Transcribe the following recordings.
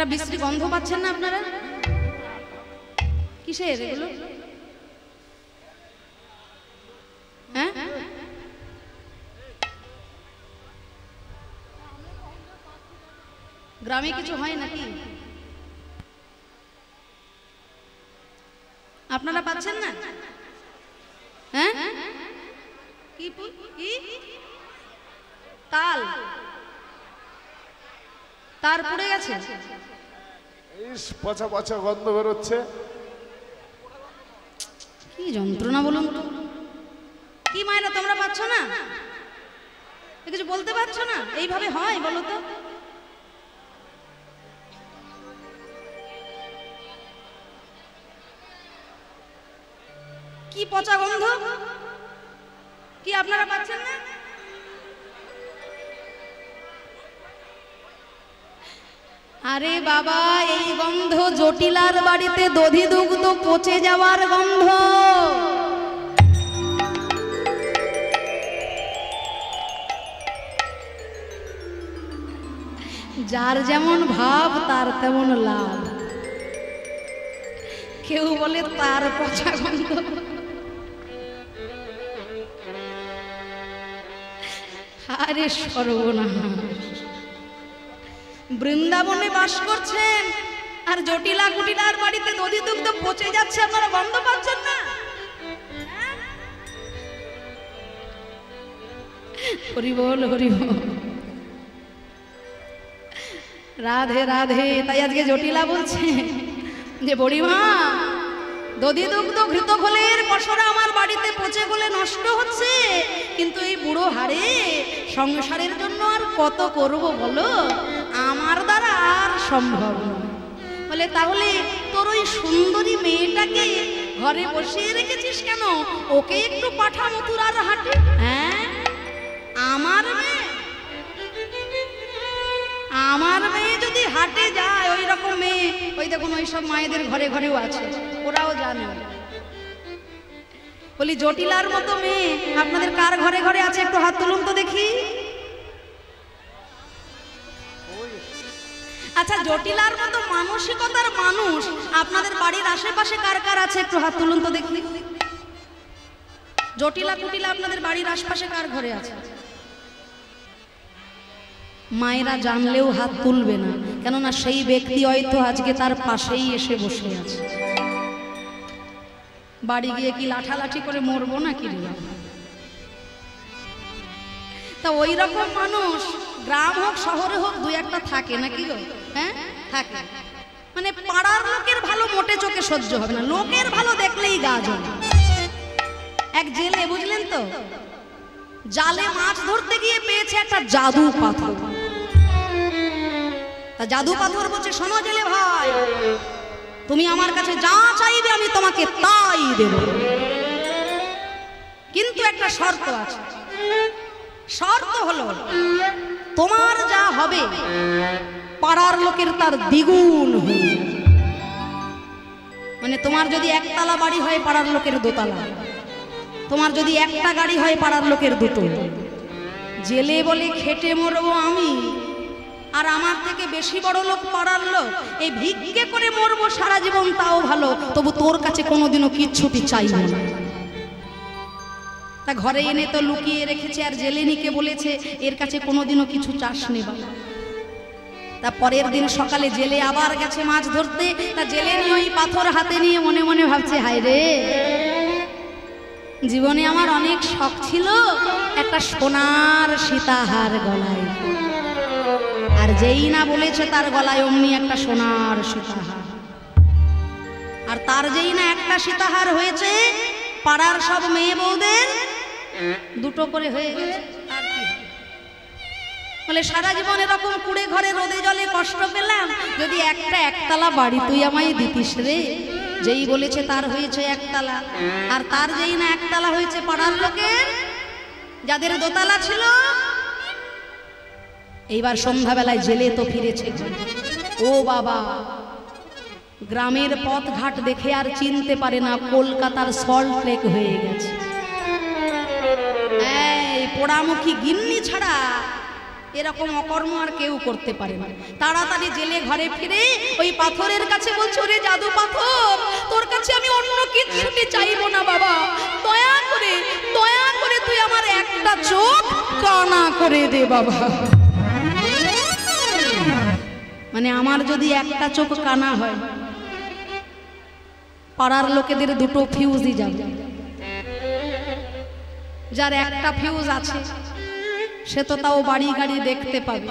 একটা বিশ্রী গন্ধ পাচ্ছেন না আপনারা? কিসের এগুলো? হ্যাঁ, গ্রামে কিছু হয় নাকি? আপনারা পাচ্ছেন না? হ্যাঁ, কি তাল তার পুড়ে গেছে, পচা পচা গন্ধ বেরোচ্ছে। কি যন্ত্রণা বলুন তো। কি মায়েরা তোমরা পাচ্ছ না? কিছু বলতে পারছো না? এইভাবে হয় বলো তো? কি পচা গন্ধ, কি আপনারা পাচ্ছেন না? আরে বাবা, এই গন্ধ জটিলার বাড়িতে দধি দুগ্ধ পচে যাওয়ার গন্ধ। যার যেমন ভাব তার তেমন লাভ। কেউ বলে তার পচা গন্ধ, আরে সর্বনাশ। বৃন্দাবনে বাস করছেন আর জটিলা কুটিলার বাড়িতে দধি দুগ্ধ পচে যাচ্ছে, আপনারা গন্ধ পাচ্ছেন না? হরি বল হরি বল, রাধে রাধে। তাই আজকে জটিলা বলছে যে বুড়িমা, দধি দুগ্ধ ঘৃত ঘোলের পসরা আমার বাড়িতে পচে গলে নষ্ট হচ্ছে, কিন্তু এই বুড়ো হাড়ে সংসারের জন্য আর কত করব বলো, আমার দ্বারা আর সম্ভব নয়। বলে তাহলে তোর ওই সুন্দরী মেয়েটাকে ঘরে বসিয়ে রেখেছিস কেন? ওকে একটু পাঠা মথুরার হাটে। হ্যাঁ, আমার মেয়ে, আমার মেয়ে যদি হাটে যায়, ওই রকম মেয়ে ওই দেখুন ওই সব মায়েদের ঘরে ঘরেও আছে, ওরাও জানে। বলি জটিলার মতো মেয়ে আপনাদের কার ঘরে ঘরে আছে? একটু হাত তুলুন তো দেখি। আচ্ছা, জটিলার মতো মানসিকতার মানুষ আপনাদের বাড়ির আশেপাশে কার কার আছে? একটু হাত তুলুন তো দেখি। জটিলা কুটিলা আপনাদের বাড়ির আশপাশে কার ঘরে আছে? মায়েরা জানলেও হাত তুলবে না, কেননা সেই ব্যক্তি হয়তো আজকে তার পাশেই এসে বসে আছে। বাড়ি গিয়ে কি লাঠালাঠি করে মরবো না কি? তা ওই রকম মানুষ গ্রাম হোক শহরে হোক দুই একটা থাকে নাকি গো? হ্যাঁ, থাকে। মানে পাড়ার লোকের ভালো মোটে চোখে সহ্য হবে না, লোকের ভালো দেখলেই গা জ্বলে। এক জেলে, বুঝলেন তো, জালে মাছ ধরতে গিয়ে পেয়েছে একটা জাদু পাথর। তা জাদু পাথর বলছে, শোনো জেলে ভাই, তুমি আমার কাছে যা চাইবে আমি তোমাকে তাই দেব, কিন্তু একটা শর্ত আছে। শর্ত হলো তোমার যা হবে পাড়ার লোকের তার দ্বিগুণ হয়ে যাবে। মানে তোমার যদি একতলা বাড়ি হয় পাড়ার লোকের দোতলা, তোমার যদি একটা গাড়ি হয় পাড়ার লোকের দুটো। জেলে বলে খেটে মরবো আমি, আর আমার থেকে বেশি বড় লোক পাড়ার লোক, এই ভিক্ষে করে মরবো সারা জীবন তাও ভালো, তবু তোর কাছে কোনোদিনও কিচ্ছুটি চাইব না। তা ঘরে এনে তো লুকিয়ে রেখেছে, আর জেলেনিকে বলেছে এর কাছে কোনোদিনও কিছু চাস নেবা। তা পরের দিন সকালে জেলে আবার গেছে মাছ ধরতে। তা জেলেনি ওই পাথর হাতে নিয়ে মনে মনে ভাবছে, হায় রে, জীবনে আমার অনেক শখ ছিল একটা সোনার সীতাহার গলায়, আর যেই না বলেছে তার গলায় অমনি একটা সোনার সীতাহার। আর তার যেই না একটা সীতাহার হয়েছে, পাড়ার সব মেয়ে বউদের দুটো করে হয়ে গেছে। আর কি বলে, সারা জীবন এরকম কুড়ে ঘরে রোদে জলে কষ্ট পেলাম, যদি একটা একতলা বাড়ি তুই আমায় দিতিস রে। যেই বলেছে তার হয়েছে একতলা, আর তার যেই না একতলা হয়েছে পাড়ার লোকের যাদের দোতলা ছিল। এইবার সন্ধ্যাবেলায় জেলে তো ফিরেছে। ও বাবা, গ্রামের পথ ঘাট দেখে আর চিনতে পারে না কলকাতার সল্ট লেক হয়ে গেছে। এই পোড়ামুখী গিন্নি ছাড়া এরকম অকর্ম আর কেউ করতে পারে না। তাড়াতাড়ি জেলে ঘরে ফিরে ওই পাথরের কাছে বলছে, ওরে জাদু পাথর, তোর কাছে আমি অন্য কিছুকে চাইবো না বাবা, দয়া করে তুই আমার একটা চোখ কানা করে দে বাবা। মানে আমার যদি একটা চোখ কানা হয়, পাড়ার লোকেদের দুটো ফিউজই যাবে। যার একটা ফিউজ আছে সে তো তাও বাড়ি গাড়ি দেখতে পাবে,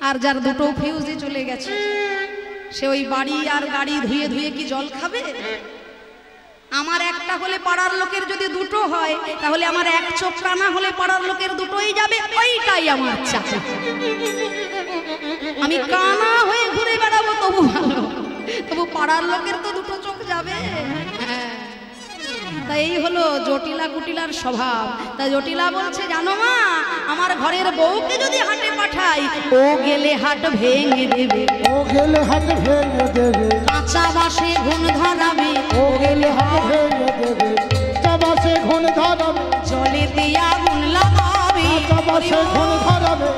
আর যার দুটো ফিউজই চলে গেছে সে ওই বাড়ি আর গাড়ি ধুয়ে ধুয়ে কি জল খাবে? আমার একটা হলে পাড়ার লোকের যদি দুটো হয়, তাহলে আমার এক চোখ কানা হলে পাড়ার লোকের দুটোই যাবে, ওইটাই আমার চাই। আমি কানা হয়ে ঘুরে বেড়াবো তবু ভালো, তবু পাড়ার লোকের তো দুটো চোখ যাবে। তাই এই হলো জটিলা কুটিলার স্বভাব। তাই জটিলা বলছে, জানো মা, আমার ঘরের বউকে যদি হাটে পাঠাই, ও গেলে হাট ভেঙে দেবে, ও গেলে হাট ভেঙে দেবে, কাঁচা বাসে ঘুণ ধরাবে, ও গেলে হাট ভেঙে দেবে, কাঁচা বাসে ঘুণ ধরাবে, জলেতে আগুন লাগাবে, কাঁচা বাসে ঘুণ ধরাবে,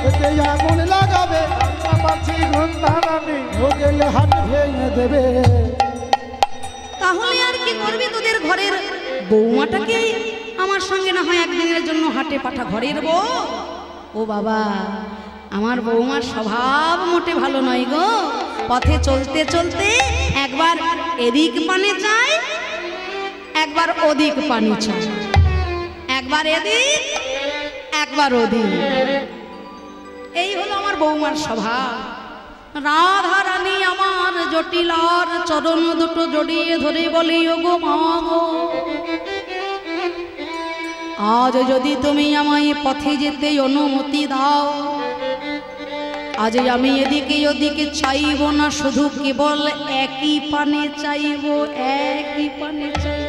এতে আগুন লাগাবে, কাঁচা বাসে ঘুণ ধরাবে, ও গেলে হাট ভেঙে দেবে। তাহলে আর কি করবি? তোদের ঘরের বৌমাটাকে আমার সঙ্গে না হয় একদিনের জন্য হাটে পাঠা। ঘরের বউ? ও বাবা, আমার বৌমার স্বভাব মোটে ভালো নয় গো। পথে চলতে চলতে একবার এদিক পানে চায়, একবার ওদিক পানি চায়, একবার এদিক একবার ওদিক। এই হলো আমার বৌমার স্বভাব। রাধা রানী আমার জটিলার চরণ দুটো জড়িয়ে ধরে বলি, ও গো মা গো, আজ যদি তুমি আমায় পথে যেতে অনুমতি দাও, আজ আমি এদিকে ওদিকে চাইব না, শুধু কেবল একই পানে চাইব, একই পানে চাইব।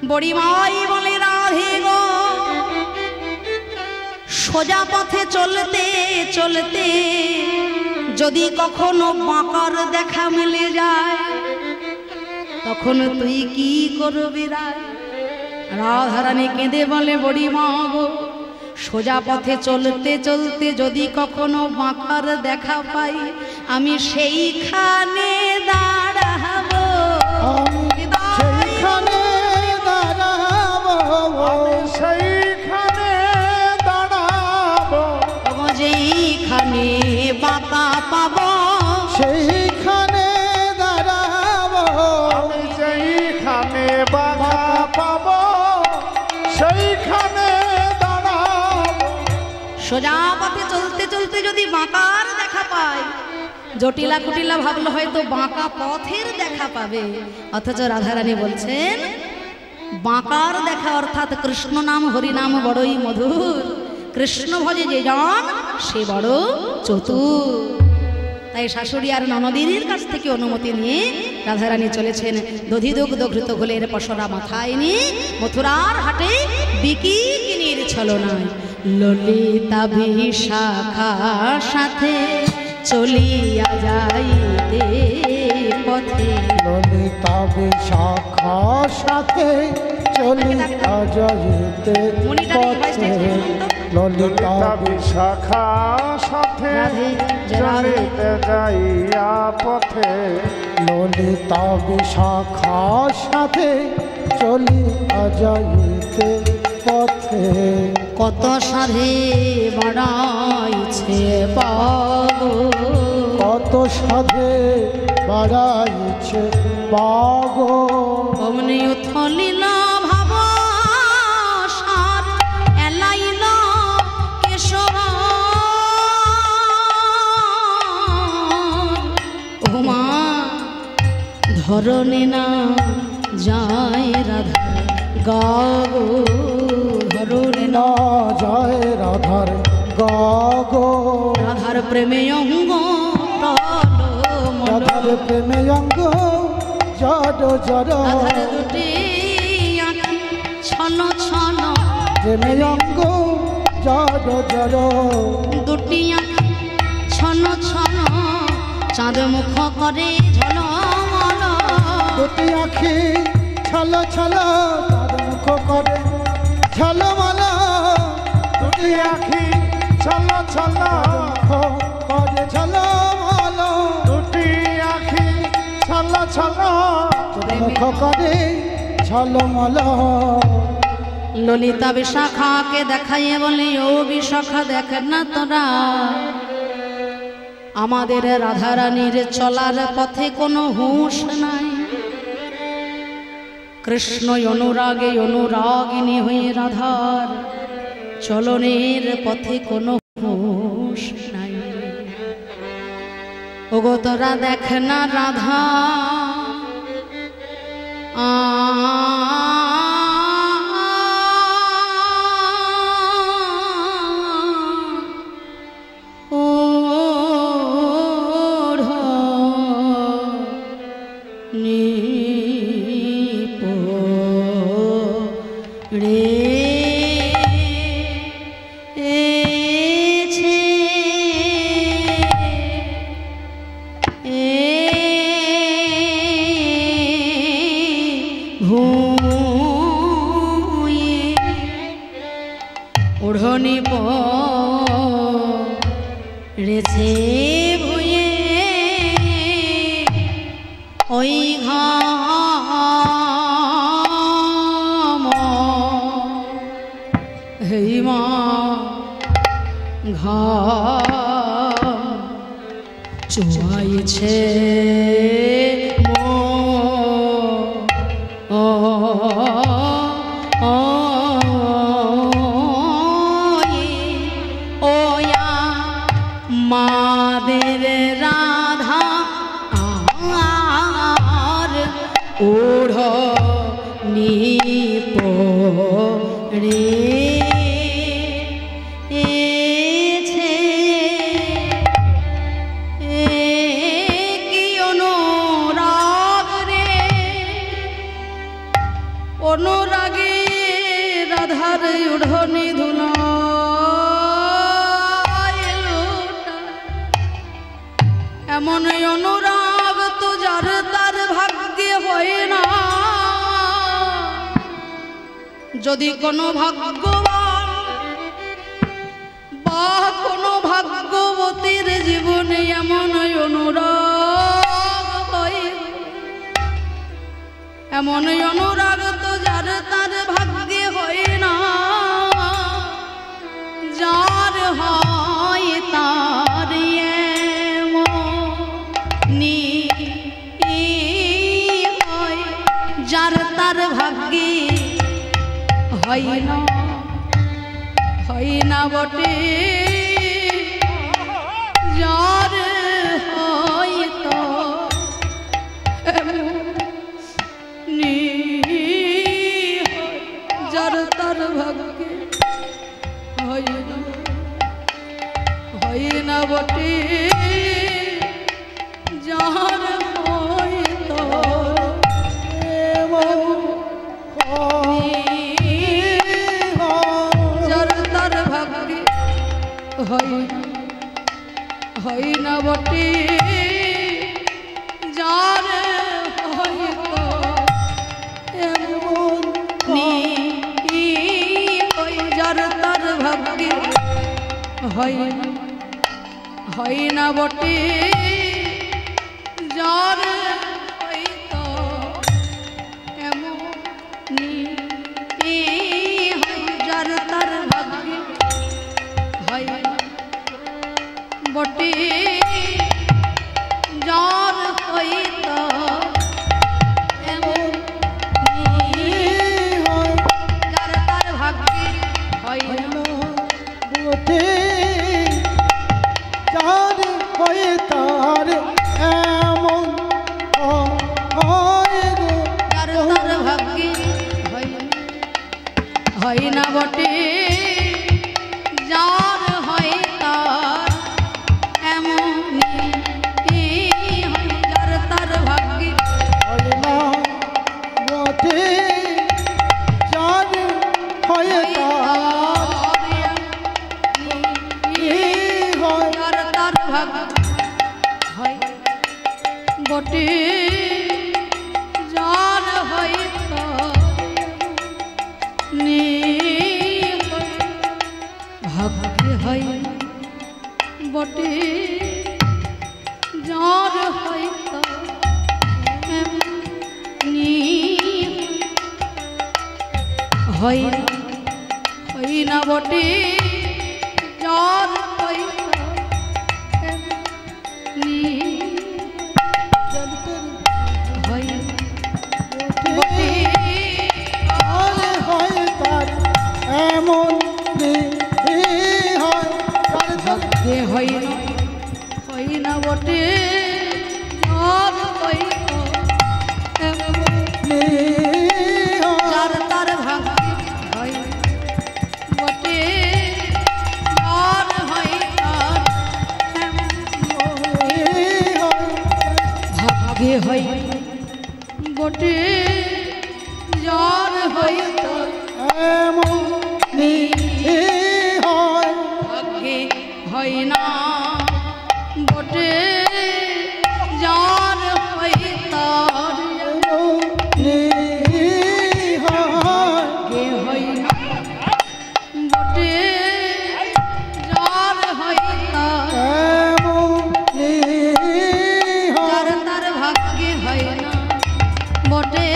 বড়ি মাই বলে, রাধে গো, সোজা পথে চলতে চলতে যদি কখনো বাঁকার দেখা মিলে যায়, তখন তুই কি করবি রায়? রাধারানী কেঁদে বলে, বড়ি মা গো, সোজা পথে চলতে চলতে যদি কখনো বাঁকার দেখা পাই, আমি সেইখানে দাঁড়াবো, সেইখানে দাঁড়াবো, সেইখানে দাঁড়াবো, যেইখানে বাঁকা পাবো, সেইখানে দাঁড়াবো, যেইখানে বাঁকা পাবো, সেইখানে দাঁড়াবো। সোজা পথে চলতে চলতে যদি বাঁকার দেখা পায়, জটিলা কুটিলা ভাবলো হয়তো বাঁকা পথের দেখা পাবে, অথচ রাধারানী বলছেন বাঁকার দেখা অর্থাৎ কৃষ্ণ নাম হরিনাম বড়ই মধুর, কৃষ্ণ ভজে যে জন সে বড় চতুর। তাই শাশুড়ি আর ননদিনীর কাছ থেকে অনুমতি নিয়ে রাধারানী চলেছেন দধিদুগ্ধ ঘৃত ঘোলের পসরা মাথায় নিয়ে মথুরার হাটে বিকিনির ছলনায়। ললিতা বিশাখা সাথে চলিয়া যাইতে পথে, ললিতা বিশাখা সাথে চলিয়া যাইতে পথে, ললিতা বিশাখা সাথে চলিতে যাইয়া পথে, ললিতা বিশাখা সাথে চলিয়া যাইতে পথে। কত সাধে বাড়াইছে পাগো, কত সাধে বাড়াইছে পাগো, অমনি উথলিল ভাব সার এলাইল কেশব, ওমা ধরনে না যায় রাধা গাগো, ধরনে না যায় রাধার গাগো, রাধার প্রেমে অঙ্গ রাধার প্রেমে অঙ্গ জড় জড়, রাধার দুটি আঁখি ছন ছন, প্রেমে অঙ্গ জড় জড়, দুটি আঁখি ছন ছন, চাঁদ মুখ করে ঝলমল, দুটি আঁখি ছল ছল, চাঁদ মুখ করে ঝলমল, দুটি আঁখি ছলো ছলো করে ছলো ভালো দুটি আখি ছলো ছলো মুখ করে ছলো মলো ললিতা বিশাখাকে দেখাইয়ে বলি ও বিশাখা দেখ না তোরা আমাদের রাধারানীর চলার পথে কোনো হুঁশ নাই কৃষ্ণ অনুরাগে অনুরাগিনী হয়ে রাধার চলনের পথে কোনো হুঁশ নাই ওগো তোরা দেখ না রাধা ওড়নি পড়েছে ভুয়ে ওই ঘাম হেমা ঘাম চুয়াইছে মাদের রাধা আর ওড় নিপ রে কি অনুরাগ রে অনুরাগে রাধার ওড়নি ধুলা এমন অনুরাগ তো যার তার ভাগ্যে হয় না যদি কোনো ভাগ্যবান বা কোনো ভাগ্যবতীর জীবনে এমন অনুরাগ হয় এমন অনুরাগ তো যার তার ভাগ্যে হয় না যার হয় তার যার তার ভাগ্যে হয় না বটে যার হয়তো যার তার ভাগ্যে হয় না বটে যার হয়তো যার তার ভাগ্যে হয় না বটে যার হয়তো এমন যার তার ভাগ্যে হয় না বটে যার হয়তো এমন যার তার ভাগ্যে হয় বটে যার হয়তো এমন যার তার ভাগ্যে হয় বটে যার হয় তার এমন যার তার ভাগ্যে হয় না বটে যার হয় তার এমন যার তার ভাগ্যে হয় না বটে যার হয় যার তার ভাগ্যে হয় বটে যার হয়তো ভাগ্যে হয় বটে জ্বর হয়তো এমনি হয় না বটে জ্বর হয়তো এমনি হয় বটে আরে হয় তার এমন হয় ভাগ্যে হয় না বটে জ্বর হয়তো এমনি যার তার ভাগ্যে হয় বটে জ্বর হয় তার ভাগ্যে হয় বটে জ্বর হয় তার এমনি হয় ভাগ্যে হয় না বটে জ্বর হয় তার এমনি হয় ভাগ্যে হয় না বটে জ্বর হয় তার এমনি যার হয় তার ভাগ্যে হয় না বটে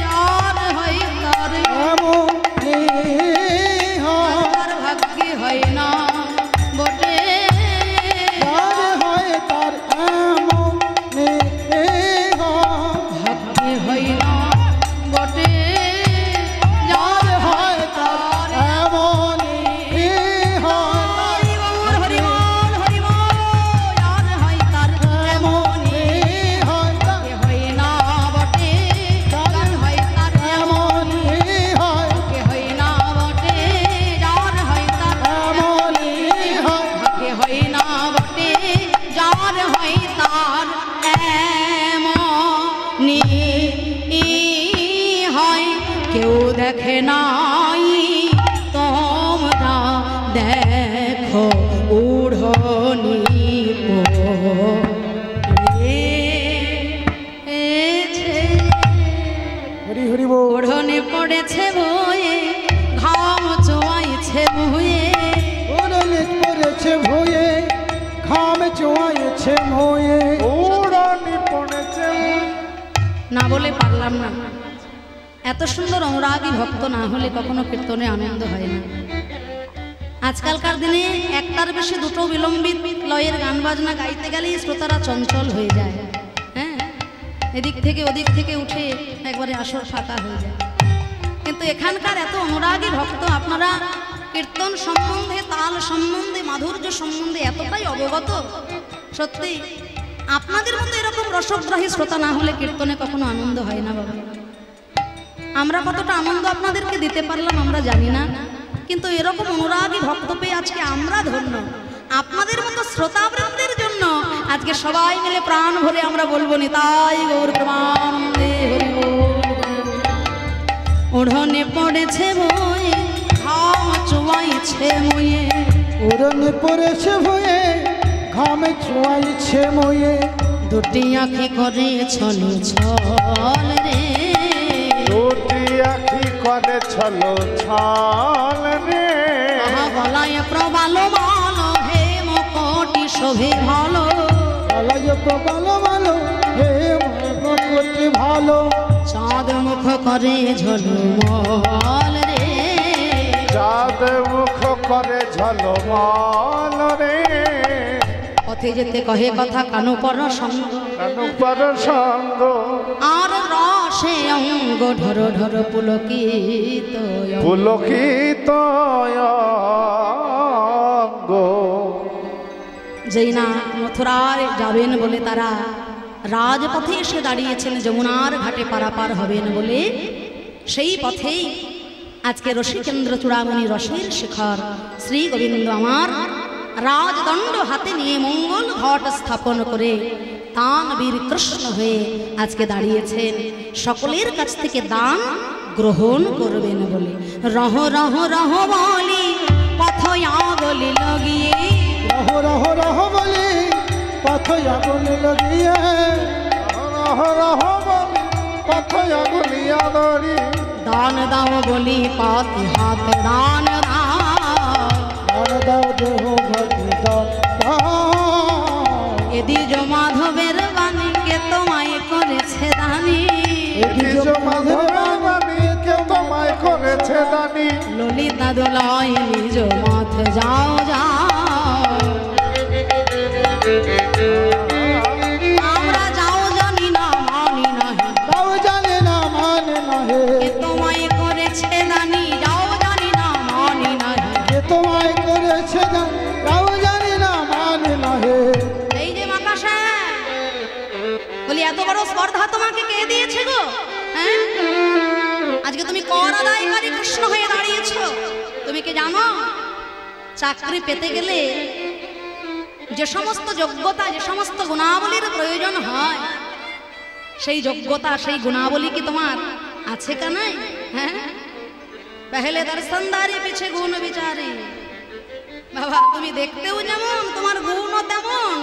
জ্বর হয় তার এমনি হয় তার ভাগ্যে হয় না বটে যার হয় তার এমনি হয় ভাগ্যে হয় না বটে যার হয় তার এমনি হয় হরি বল হরি বল যার হয় তার এমনি হয় তার ভাগ্যে হয় না বটে যার হয় তার এমনি হয় ভাগ্যে হয় না বটে যার হয় তার এমনি হয় ভাগ্যে হয় না বটে যার হয় তার এমনি হয় কেউ দেখে নাই তোমরা দেখো উড়নি হরি হরি বল ওড়নে পড়েছে বয়ে ঘাম চোয়াইছে বয়ে ওড়নে পড়েছে ভয়ে ঘাম চোয়াইছে ময়ে ওড়নে পড়েছে না বলে পারলাম না এত সুন্দর অনুরাগী ভক্ত না হলে কখনো কীর্তনে আনন্দ হয় না আজকালকার দিনে একটার বেশি দুটো বিলম্বিত লয়ের গান বাজনা গাইতে গেলেই শ্রোতারা চঞ্চল হয়ে যায় হ্যাঁ এদিক থেকে ওদিক থেকে উঠে একবারে আসর ফাঁকা হয়ে যায় কিন্তু এখানকার এত অনুরাগী ভক্ত আপনারা কীর্তন সম্বন্ধে তাল সম্বন্ধে মাধুর্য সম্বন্ধে এতটাই অবগত সত্যি আপনাদের মতো এরকম রসগ্রাহী শ্রোতা না হলে কীর্তনে কখনো আনন্দ হয় না বাবা আমরা কতটা আনন্দ আপনাদেরকে দিতে পারলাম আমরা জানি না কিন্তু এরকম অনুরাগী ভক্ত পেয়ে আজকে আমরা ধন্য আপনাদের মতো শ্রোতাবৃন্দের জন্য আজকে সবাই মিলে প্রাণ ভরে আমরা বলবো নিতাই গৌর প্রেমানন্দে হরি বল ওড়নে পড়েছে বয়ে ঘাম চোয়াইছে ময়ে ওড়নে পড়েছে ভয়ে ঘাম চোয়াইছে ময়ে দুটি আঁখি করে ছল ছল রে দুটি আখি করে ছলো ছল রে আহা গলায় প্রবালো মালো হে মকটি শোভে ভালো আলাজ প্রবালো ভালো হে মকটি ভালো চাঁদ মুখ করে ঝলমল রে চাঁদ মুখ করে ঝলমল রে পথে যেতে কহে কথা কানু পর সঙ্গ কানু পর সঙ্গ আর রসে অঙ্গ ঢর ঢর পুলকিত পুলকিত অঙ্গ যেই না মথুরায় যাবেন বলে তারা রাজপথে এসে দাঁড়িয়েছেন যমুনার ঘাটে পারাপার হবেন বলে সেই পথেই আজকে রসিকেন্দ্র চূড়ামণি রসের শিখর শ্রী গোবিন্দ আমার রাজদণ্ড হাতে নিয়ে মঙ্গল ঘট স্থাপন করে তান বীর কৃষ্ণ হয়ে আজকে দাঁড়িয়েছেন সকলের কাছ থেকে দান গ্রহণ করবেন বলে রহ রহ রহ বলি পথ আগলি লগিয়ে রহ রহ রহ বলি পথ আগলি লগিয়ে রহ রহ বলি পথ আগলিয়া ধরি দান দাও বলি পাতি হাত দান দাও দান দাও দেহ ভক্তি দান এ দ্বিজ মাধবের বাণী কে তোমায় করেছে দানি তোমায় করেছে দানি ললিতা দোলায় নিজ মত যাও যাও আমরা যাও জানি না মানি নাহি তাও জানে না মানে নহে কে তোমায় করেছে দানি যাও জানি না মানি নাহি কে তোমায় করেছে দান তাও জানে না মানে নহে এই যে মাকাশা বলি এত বড় স্পর্ধা তোমাকে কে দিয়েছে গো হ্যাঁ আজকে তুমি কর আদায়কারী কৃষ্ণ হয়ে দাঁড়িয়েছো তুমি কি জানো চাকরি পেতে গেলে যে সমস্ত যোগ্যতা যে সমস্ত গুণাবলীর প্রয়োজন হয় সেই যোগ্যতা সেই গুণাবলী কি তোমার আছে কা নাই হ্যাঁ পহলে দর্শনদারি পিছে গুণ বিচারি বাবা তুমি দেখতেও যেমন তোমার গুণও তেমন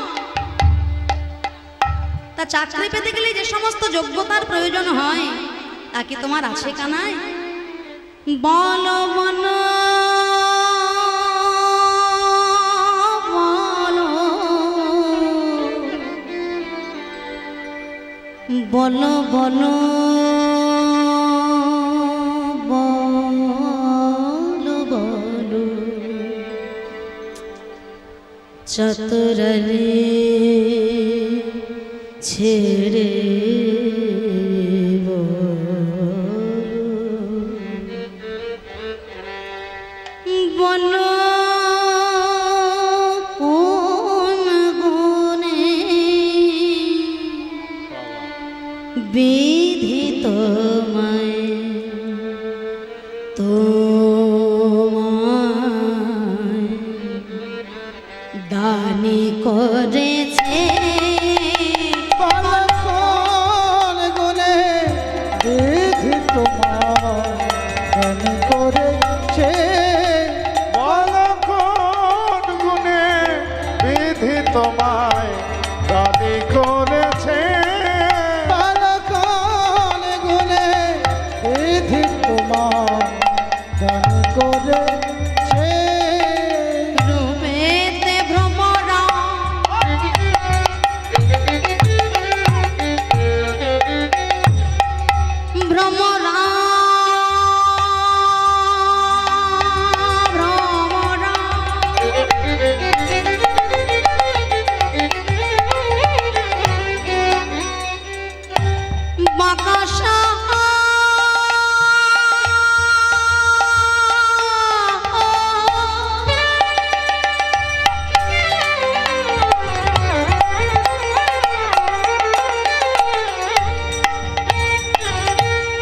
তা চাকরি পেতে গেলে যে সমস্ত যোগ্যতার প্রয়োজন হয় তা কি তোমার আছে কা নাই বলো বলো বলো বলো বলো বলো চতুরে ছেড়ে বলো কোন গুণে বিধি তোমায় তোমায় দানি করেছে কোন গুণে বিধি তোমায় দান করেছে বল কোন গুণে বিধি তোমায় দানি করেছে বল কোন গুণে বিধি তোমায় দান করেছে রূপেতে ভ্রমরা ভ্রমরা ভ্রমরা বাকাশা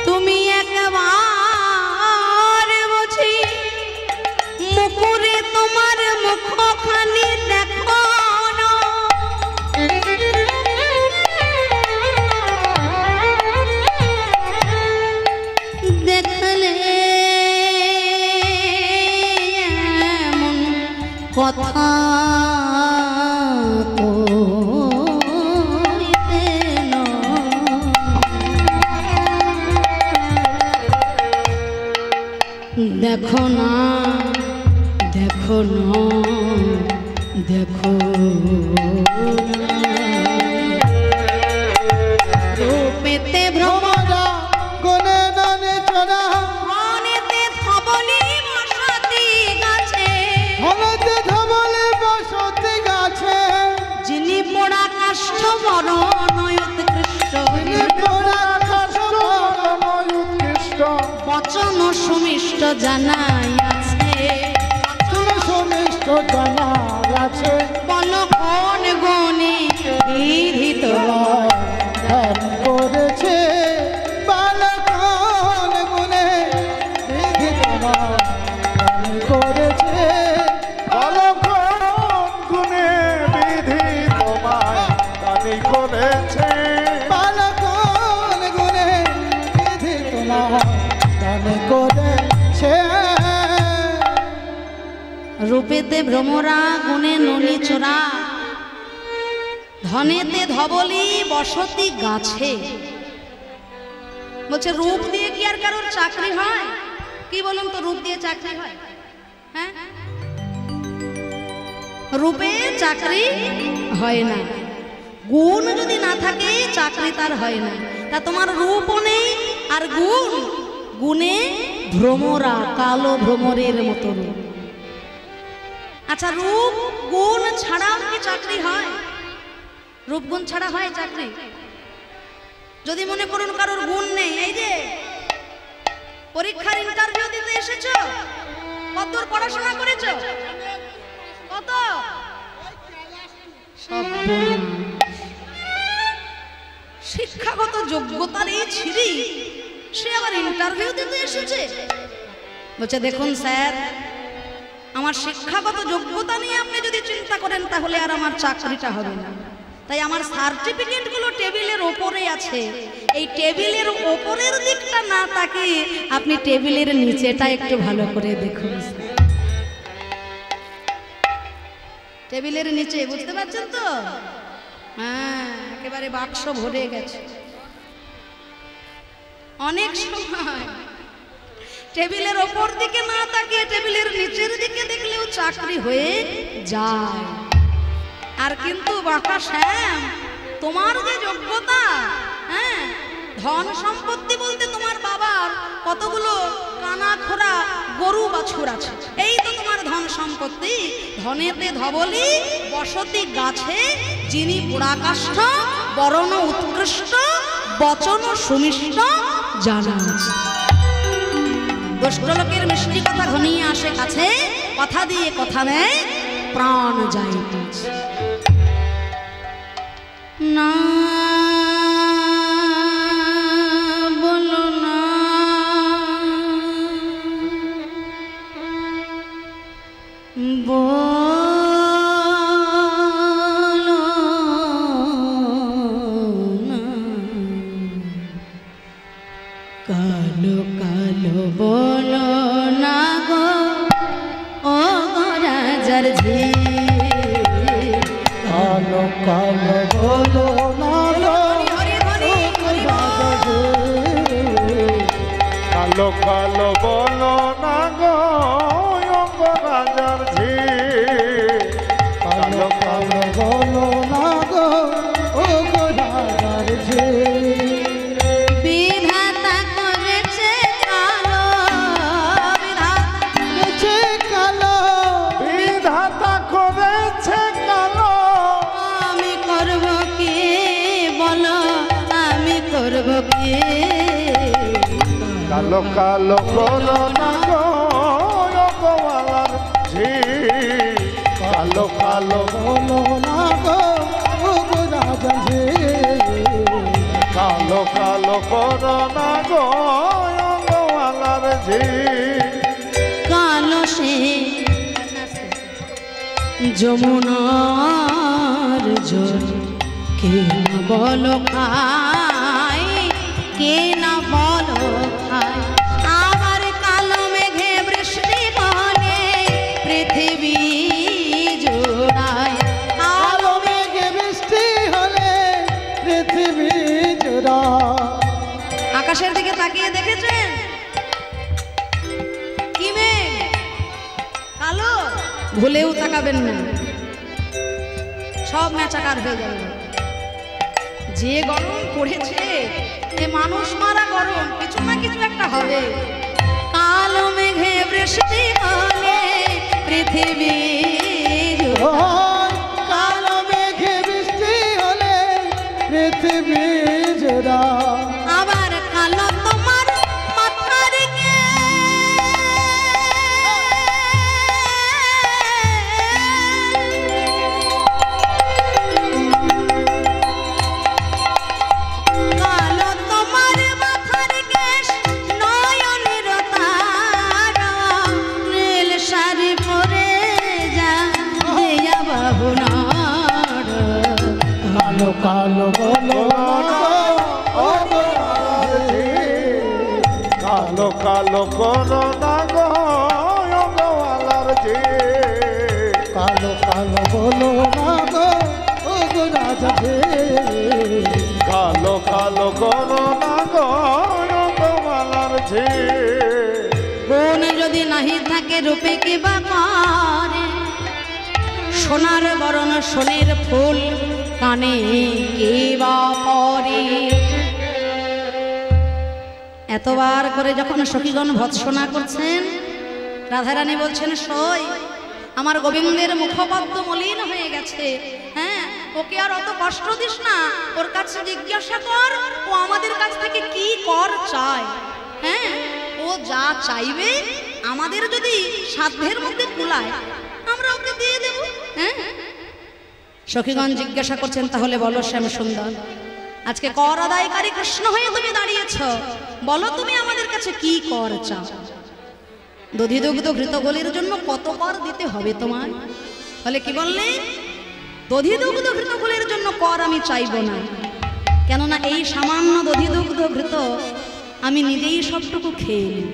তুমি একবার বুঝি মুকুরে তোমার মুখখানি দেখো না দেখলে এমন কথা কইতে না। দেখো না দেখো না দেখো রূপেতে ভ্রমরা গুণে দানে চড়া মনেতে ধবলি বসতি গাছে হলতে ধবলে বসতি গাছে যিনি পোড়া কাষ্ঠ বরণ উৎকৃষ্ট উৎকৃষ্ট বচন সুমিষ্ট জানাই আছে সুমিষ্ট জানা আছে বল কোন গুণে বিধি তোমায় দান করেছে বালকন গুণে বিধি তোমায় দান করেছে বালকন গুণে বিধি তোমায় দান করেছে বালকন গুণে বিধি তোমায় দান করেছে রূপেতে ভ্রমরা গুণে নলি চোরা ধনেতে ধবলি বসতি গাছে বলছে রূপ দিয়ে কি আর কারোর চাকরি হয় কি বলুন তো রূপ দিয়ে চাকরি হয় হ্যাঁ রূপে চাকরি হয় না, গুণ যদি না থাকে চাকরি তার হয় না। তা তোমার রূপও নেই আর গুণে ভ্রমরা, কালো ভ্রমরের মতো রূপ। আচ্ছা, রূপ গুণ ছাড়াও কি চাকরি হয়? রূপ গুণ ছাড়া হয় চাকরি? যদি মনে করুন কারোর গুণ নেই, এই যে পরীক্ষার ইন্টারভিউ দিতে এসেছো, কত পড়াশোনা করেছো, কত সব শিক্ষাগত যোগ্যতার এই ছিরি, সে আবার ইন্টারভিউ দিতে এসেছে। বলছে দেখুন স্যার, আমার শিক্ষাগত যোগ্যতা নিয়ে আপনি যদি চিন্তা করেন তাহলে আর আমার চাকরিটা হবে না। তাই আমার সার্টিফিকেটগুলো টেবিলের ওপরে আছে, এই টেবিলের ওপরের দিকটা না তাকিয়ে আপনি টেবিলের নিচেটা একটু ভালো করে দেখুন। টেবিলের নিচে, বুঝতে পারছেন তো? হ্যাঁ, একেবারে বাক্স ভরে গেছে। অনেক সময় টেবিলের ওপর দিকে না তাকিয়ে টেবিলের নিচের দিকে দেখলেও চাকরি হয়ে যায়। আর কিন্তু বাঁকা শ্যাম, তোমার যে যোগ্যতা, হ্যাঁ, ধন সম্পত্তি বলতে তোমার বাবার কতগুলো কানা খোরা গরু বাছুর আছে, এই তো তোমার ধন সম্পত্তি। ধনেতে ধবলি বসতি গাছে, যিনি পুরাকাষ্ঠ বরণ উৎকৃষ্ট, বচন সুমিষ্ট জানা আছে। দুষ্ট লোকের মিষ্টি কথা ঘনিয়ে আসে কাছে, কথা দিয়ে কথা নেয় প্রাণ যায় না। বলো না, বলো না, কালো কালো বলো না গো, ও গো রাজার ঝি। কালো কালো বলো না গো, কালো কালো বলো না গো, রাজার ঝি। কালো কালো বলো না গো, ও গো রাজার ঝি। বিধাতা করেছে কালো, বিধাতা করেছে কালো। আমি করব কি বলো, আমি করব কি? কালো কালো বলো না গো, গোয়ালার ঝি। কালো কালো বলো না গো, রাজা ঝি। কালো কালো বলো না গো, গোয়ালার ঝি। কালো সে যমুনার জল, কে না বলো খাই, কে না বলো খাই। আবার কালো মেঘে বৃষ্টি হলে পৃথিবী জোড়ায়। কালো মেঘে বৃষ্টি হলে পৃথিবী জোড়া। আকাশের দিকে তাকিয়ে দেখেছেন কি মেঘ? কালো। ভুলেও তাকাবেন না, সব ম্যাচাকার হয়ে যাবে। যে গরম পড়েছে, এ মানুষ মারা গরম, কিছু না কিছু একটা হবে। কালো মেঘে বৃষ্টি হলে পৃথিবী কালো মেঘে বৃষ্টি হলে পৃথিবী জোড়া। আবার কালো তোমার মাথার কালো তোমার মাথার কেশ, নয়নের তারা, নীল শাড়ি পরে যা দেয়া বাবু না। কালো কালো বলো না গো, ও কালো কালো বলো না গো, গোয়ালার ঝি। কালো কালো বলো না গো, ও রাজা ঝি। কালো কালো বলো না গো, গোয়ালার ঝি। গুণ যদি নাহি থাকে রূপে কি বা করে, সোনার বরণ সোনের ফুল কানে কে বা পরে। এতবার করে যখন সখীগণ ভৎসনা করছেন, রাধারানী বলছেন সই আমার গোবিন্দের মুখপদ্ম মলিন হয়ে গেছে, হ্যাঁ ওকে আর অত কষ্ট দিস না, ওর কাছে জিজ্ঞাসা কর ও আমাদের কাছ থেকে কি কর চায়। হ্যাঁ ও যা চাইবে আমাদের যদি সাধ্যের মধ্যে কুলায় আমরা ওকে দিয়ে দেব। হ্যাঁ সখীগণ জিজ্ঞাসা করছেন তাহলে বলো শ্যাম সুন্দর, আজকে কর আদায়কারী কৃষ্ণ হয়ে তুমি দাঁড়িয়েছ, বলো তুমি আমাদের কাছে কি কর চাও। দধি দুগ্ধ ঘৃতগুলির জন্য কত কর দিতে হবে তোমার? বলে কি বললে? দধি দুগ্ধ ঘৃতগুলির জন্য কর আমি চাইব না, কেননা এই সামান্য দধি দুগ্ধ ঘৃত আমি নিজেই সবটুকু খেয়ে নেব,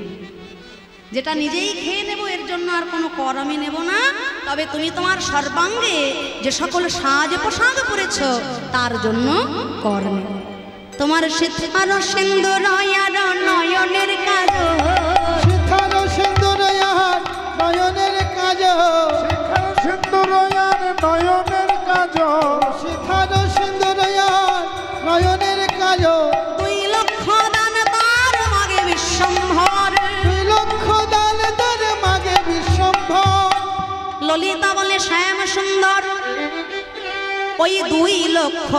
যেটা নিজেই খেয়ে নেব এর জন্য আর কোনো কর আমি নেব না। তবে তুমি তোমার সর্বাঙ্গে যে সকল সাজ পোশাক পরেছ তার জন্য কর নেব। তোমার সিথার সিন্দুর আর নয়নের কাজ, সিথার সিন্দুর আর নয়নের কাজ, সিথার সিন্দুর আর নয়নের কাজ, সিথার সিন্দুর আর নয়নের কাজ। 2 লক্ষ দান তার মাগে বিশ্বম্ভর, 2 লক্ষ দান তার মাগে বিশ্বম্ভর। ললিতা বলে শ্যাম সুন্দর ওই 2 লক্ষ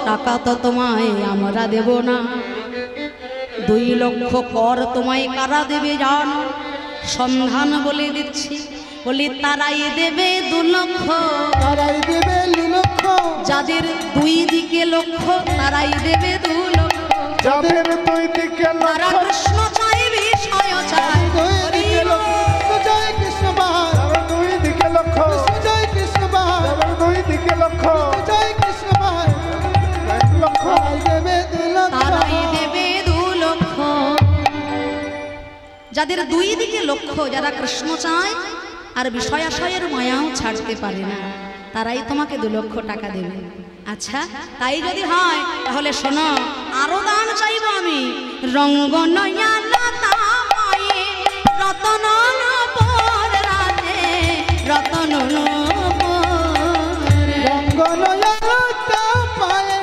টাকা তো তোমায় আমরা দেব না, 2 লক্ষ কর তোমায় কারা দেবে জানো? সন্ধান বলে দিচ্ছি, বলি তারাই দেবে 2 লক্ষ, তারাই দেবে 2 লক্ষ, যাদের 2 দিকে লক্ষ তারাই দেবে 2 লক্ষ, যাদের 2 দিকে তারা লক্ষ, কৃষ্ণ চাই বিষয় চাই। 2 দিকে লক্ষ, জয় কৃষ্ণ বাহার, 2 দিকে লক্ষ, জয় কৃষ্ণ বাহার, 2 দিকে লক্ষ, জয় কৃষ্ণ বাহার, লক্ষ দেবে 2 লক্ষ, তারাই দেবে 2 লক্ষ, যাদের 2 দিকে লক্ষ্য, যারা কৃষ্ণ চায় আর বিষয় আশয়ের মায়াও ছাড়তে পারে না, তারাই তোমাকে 2 লক্ষ টাকা দেবে। আচ্ছা তাই যদি হয় তাহলে শোনো আরো দান চাইব আমি। রঙ্গ নয়নতা মায়ে রতন নূপুর রাধে, রতন নূপুর, রঙ্গনয়নতা পায়ে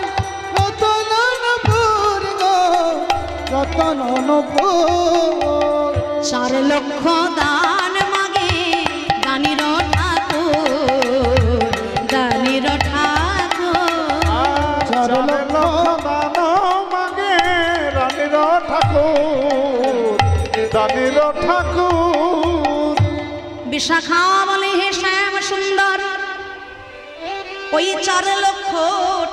রতন নূপুর গো, রতন নূপুর। 4 লক্ষ দান মাগে গানির ঠাকুর, গানির ঠাকুর, 4 লক্ষ দান মাগে রানীর ঠাকুর, রানীর ঠাকুর। বিশাখা বলে হে শ্যাম সুন্দর ওই 4 লক্ষ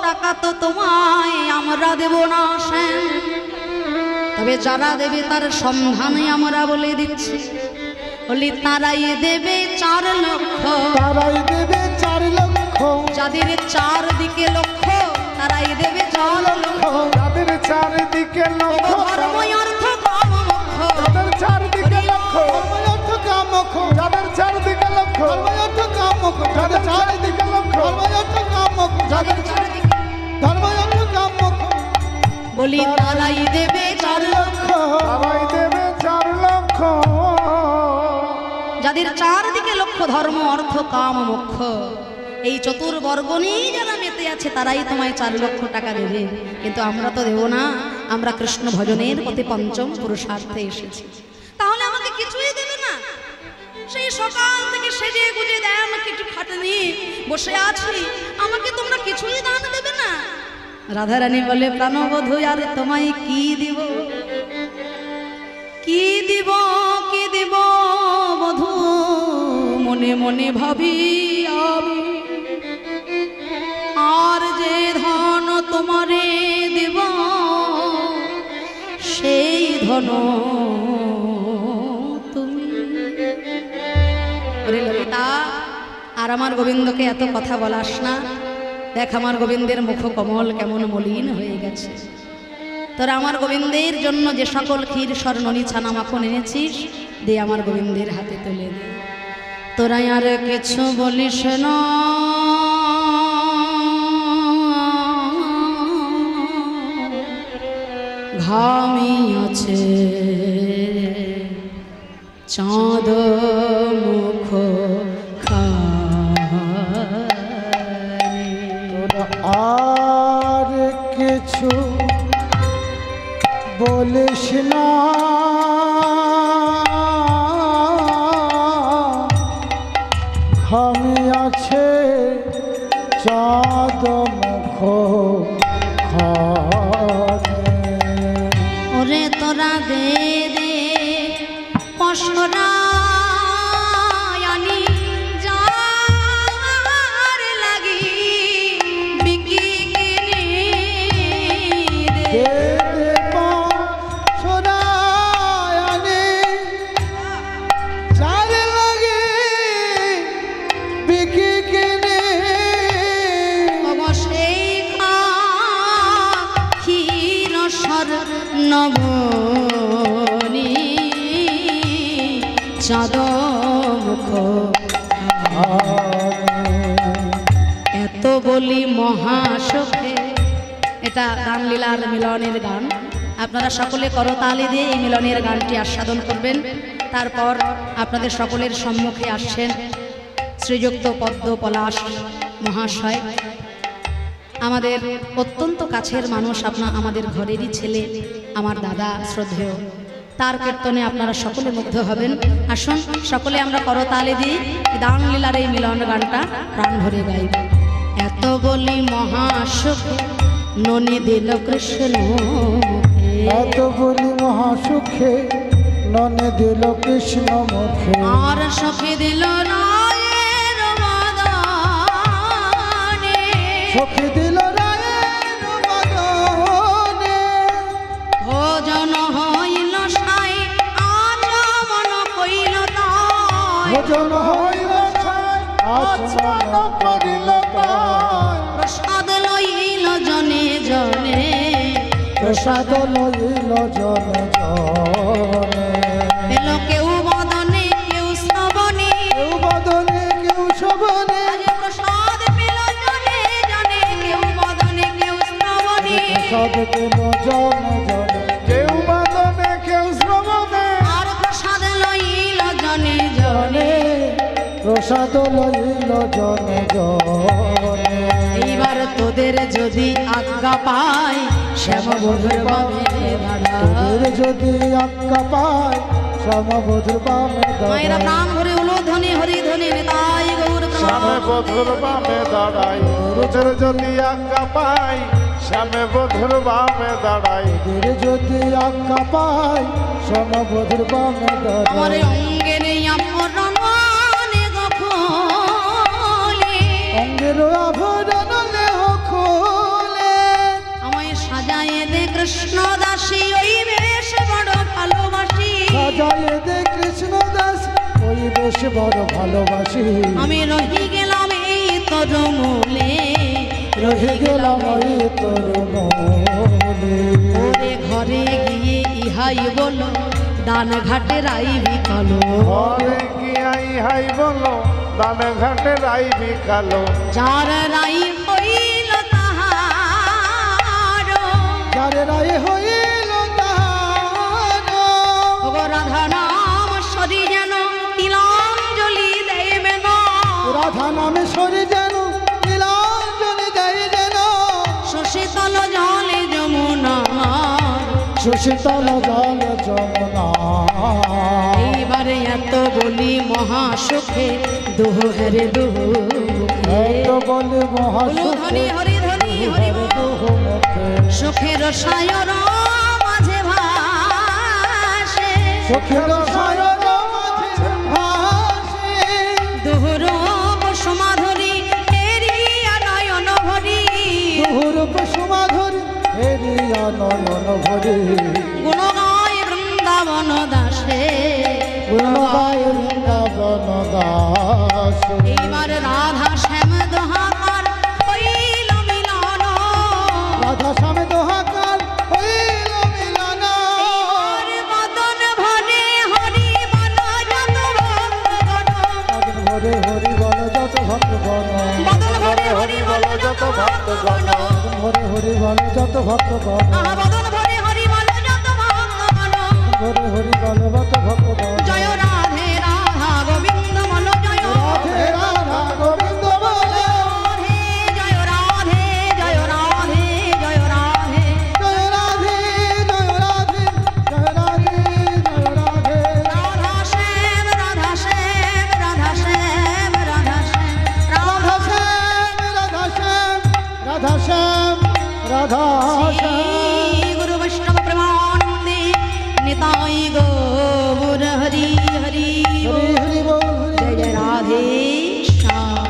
টাকা তো তোমায় আমরা দেব না শ্যাম, তবে যারা দেবে তার সন্ধানে আমরা বলে দিচ্ছি, বলি তারাই দেবে 4 লক্ষ, তারাই দেবে 4 লক্ষ, যাদের 4 দিকে লক্ষ্য তারাই দেবে 4 লক্ষ, যাদের 4 দিকে লক্ষ, ধর্ম অর্থ কাম মোক্ষ, যাদের 4 দিকে লক্ষ, অর্থ কাম মোক্ষ, যাদের 4 দিকে লক্ষ, অর্থ কাম মোক্ষ, যাদের 4 দিকে লক্ষ, অর্থ কাম মোক্ষ, যাদের 4 দিকে ধর্ম অর্থ কাম মোক্ষ, বলি তারাই দেবে 4 লক্ষ, তারাই দেবে 4 লক্ষ, যাদের 4 দিকে লক্ষ্য ধর্ম অর্থ কাম মোক্ষ, এই চতুর্বর্গ নিয়ে যারা মেতে আছে তারাই তোমায় 4 লক্ষ টাকা দেবে। কিন্তু আমরা তো দেব না, আমরা কৃষ্ণ ভজনের পথে পঞ্চম পুরুষার্থে এসেছি। তাহলে আমাকে কিছুই দেবে না? সেই সকাল থেকে সেজে গুজে দেয় আমাকে একটু খাটনি বসে আছি, আমাকে তোমরা কিছুই দান দেবে না? রাধারানী বলে প্রাণবধূ আর তোমায় কি দিব, কি দিব, কি দিব বধূ মনে মনে ভাবি আমি, আর যে ধন তোমারে দেব সেই ধন তুমি। ওরে ললিতা আর আমার গোবিন্দকে এত কথা বলাস না, দেখ আমার গোবিন্দের মুখ কমল কেমন মলিন হয়ে গেছে। তোরা আমার গোবিন্দের জন্য যে সকল ক্ষীর স্বর্ণনি ছানা মাখন এনেছিস দে আমার গোবিন্দের হাতে তুলে দে। তোরা আর কিছু বলিস না, ঘামিয়াছে চাঁদ মুখ খায়, কিছু বলিস না, ঘামে আছে চাঁদ মুখ ওরে তোরা দে দে পশরা আনি যার লাগি বিকি কিনে দে নবনী চাঁদ মুখ এত বলি মহাসুখে। এটা গানলীলার মিলনের গান। আপনারা সকলে করতালি দিয়ে এই মিলনের গানটি আস্বাদন করবেন। তারপর আপনাদের সকলের সম্মুখে আসছেন শ্রীযুক্ত পদ্ম পলাশ মহাশয়, আমাদের অত্যন্ত কাছের মানুষ, আমাদের ঘরেরই ছেলে, আমার দাদা শ্রদ্ধেয়। তার কীর্তনে আপনারা সকলে মুগ্ধ হবেন। আসুন সকলে আমরা করতালি দিই, গানলীলার এই মিলন গানটা প্রাণ ভরে গাইব। এত বলি মহাসুখে ননি দিল কৃষ্ণ, এত বলি মহাসুখে ননি দিল কৃষ্ণ মুখে, আর সুখে দিল রায়ের মদনে, সুখে দিল রায়ের মদনে, ভোজন হইল সাই আচমন কইল তাই, ভোজন হইল সাই আচমন করিল তাই, প্রসাদ লইল জনে জনে, প্রসাদ লইল জনে জনে, পেল কেউ বদনে কেউ শ্রবণে, কেউ বদনে কেউ শোভনে, প্রসাদ পেল জনে জনে, কেউ বদনে কেউ শ্রবণে, প্রসাদ পেল জনে জনে, কেউ বদনে কেউ শ্রবণে, আর প্রসাদ লইল জনে জনে, প্রসাদ লইল জনে জনে। এইবার তোদের যদি আজ্ঞা পাই শ্যামবধূর বামে দাঁড়া, তোদের যদি আজ্ঞা পায় শ্যামবধূর বামে মায়েরা দাঁড়াই, প্রাণ ভরে উলোধ্বনি হরিধ্বনি নিতাই গৌর শ্যামে বধুর বামে দাঁড়াই, তোদের যদি আজ্ঞা পাই শ্যামে বধুর বামে দাঁড়াই, তোদের যদি আজ্ঞা পায় শ্যামবধূর বামে আমার দাঁড়াই, অঙ্গে নেই আভরণ গখলে, অঙ্গের আভরণ লেহ খুলে, আমায় সাজায়ে দে কৃষ্ণ দাসী, ওই বেশ বড় ভালোবাসি, সাজায়ে দে কৃষ্ণ দাস ওই বেশ বড় ভালোবাসি, আমি রহি গেলাম এই তোর মূলে, রহে গেলাম ওই তোর মনে, ওরে ঘরে গিয়ে ইহাই বলো দান ঘাটে রাইবি কালো, ঘরে গিয়াই হাই বলো দানে ঘাটে রাইবি কালো, যার রাই হইল তাহার, যারে রায় হইল তাহার, ওগো রাধা নাম সরি যেন তিলাঞ্জলি দেবে না, রাধা নামে সরে যেন নীলাঞ্জলি দেয় যেন, শশীতল জলে যমুনা, সুশীতল জল যমুনা, এইবারে এত বলি মহাসুখে দুহ হেরে দুহ এত বলে মহাসুখে হরিধ্বনি হরি দুহ মুখে, সুখের সায়র মাঝে ভাসে, সুখের সায়র মাঝে ভাসে, দুহুরূপ সমাধুরী এরিয়া নয়ন ভরি, দুহুরূপ সুমাধুরী হেরিয়া নয়ন ভরে, গুণ গায় বৃন্দাবন দাসে, গুণগায় বৃন্দাবন দাসে, এইবার রাধা শ্যাম দোহাকার হইল মিলন, রাধা স্বামী দোহাকার হইল মিলন, আর বদন ভরে হরি বল যত ভক্তগণ, আগুন ভরে হরি বল যত ভক্তগণ, বদন ভরে হরি বল যত ভক্তগণ, আগুন ভরে হরি বল যত ভক্তগণ, আহা বদন ভরে হরি বল যত ভক্তগণ, ভরে হরি বল যত ভক্তগণ, জয় রাধে রাধা গোবিন্দ বল জয় রাধে রাধা গোবিন্দ বলে, রাধে, জয় রাধে জয় রাধে জয় রাধে, রাধা শ্রী গুরু বৈষ্ণব প্রেমানন্দে নিতাই গৌর হরি হরি হরি হরি বল জয় জয় রাধে শ্যাম।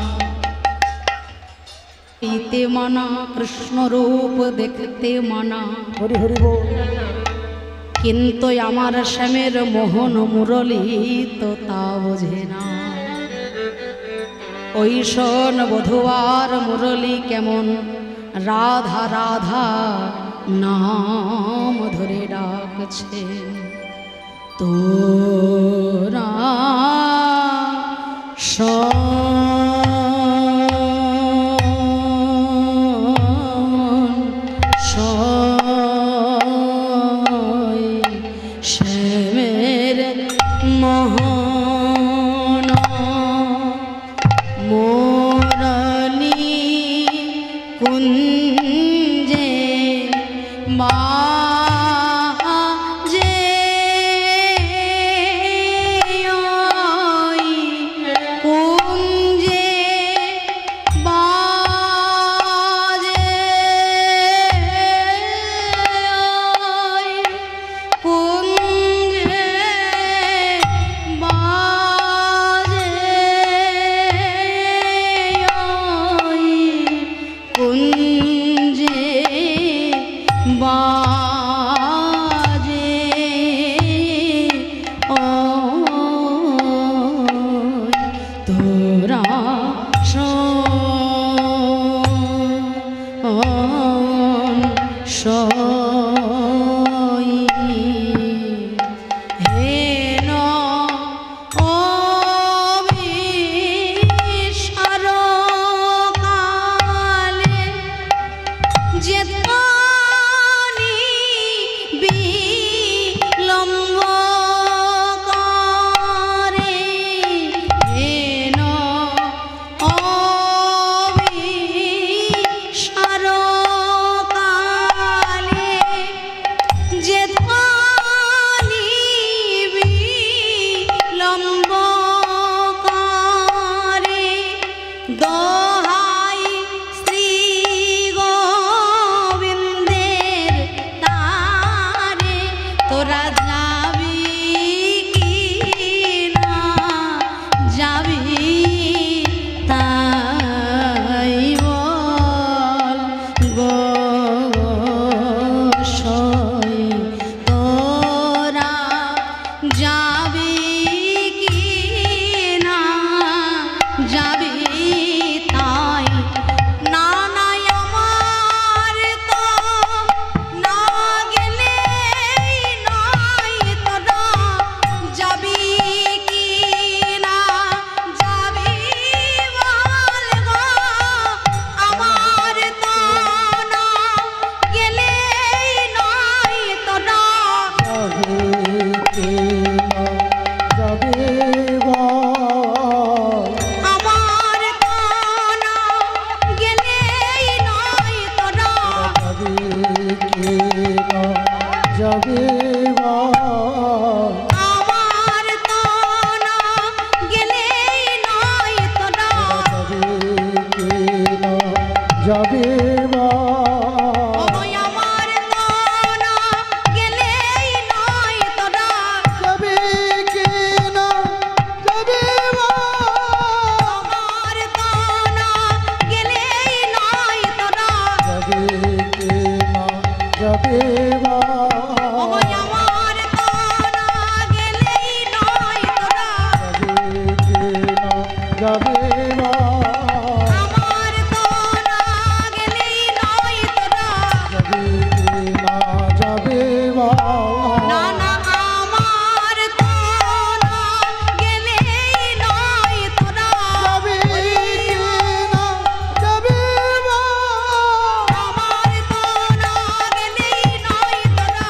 পীতে মানা কৃষ্ণ রূপ দেখতে মানা, হরি হরি বল কিন্তু আমার শ্যামের মোহন মুরলী তো তা বোঝে না। ওই শোন বধুয়ার মুরলী কেমন রাধা রাধা নাম ধরে ডাকছে। তোরা শ্যামের মোহন মোরলী কুঞ্জে বাজে কুঞ্জে বাজে কুঞ্জে বাজে কুঞ্জে বাজে ও তোরা সই হেন অবিসারকালে যেতানি বিলম্ব করে, হেন অবিসারকালে যেতানি বিলম্ব করে। দোহাই শ্রী গোবিন্দের তারে তোরা যাবি কি না যাবি তাই বল গোসাই। তোরা যাবি কি না যাবি তাই না নাই আমার তো না গেলে নাই তোরা যাবি কি না যাবি বল গো আমার তো না গেলে নাই তোরা যাবে বল আমার তো না গেলে নাই তোরা যাবে বল আমার তো না গেলে নাই তোরা যাবে ওই আমার তো না গেলে নাই তোরা যাবে কি না যাবে আমার তো না গেলে নাই তোরা যাবে কি না যাবে ওই আমার তো না গেলে নাই তোরা যাবে আমার তো না গেলে নাই তোরা যাবে না না আমার তো না গেলে নাই তোরা যাবে যাবে আমার তো না গেলে নাই তোরা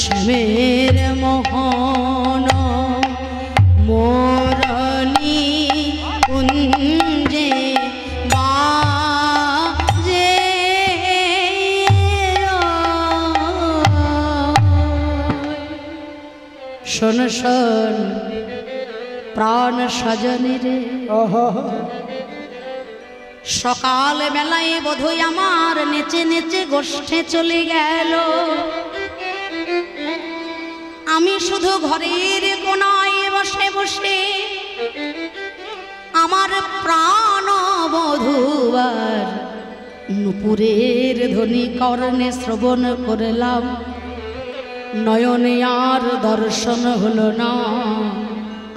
শ্যামের মোহন মোরলি কুঞ্জে বাজে শোন শোন প্রাণ সজনী রে, সকাল বেলায় বোধহয় আমার নেচে নেচে গোষ্ঠে চলে গেল। আমি শুধু ঘরের কোনায় বসে বসে আমার প্রাণ বধূর নুপুরের ধ্বনি কর্ণে শ্রবণ করলাম। নয়নে আর দর্শন হলো না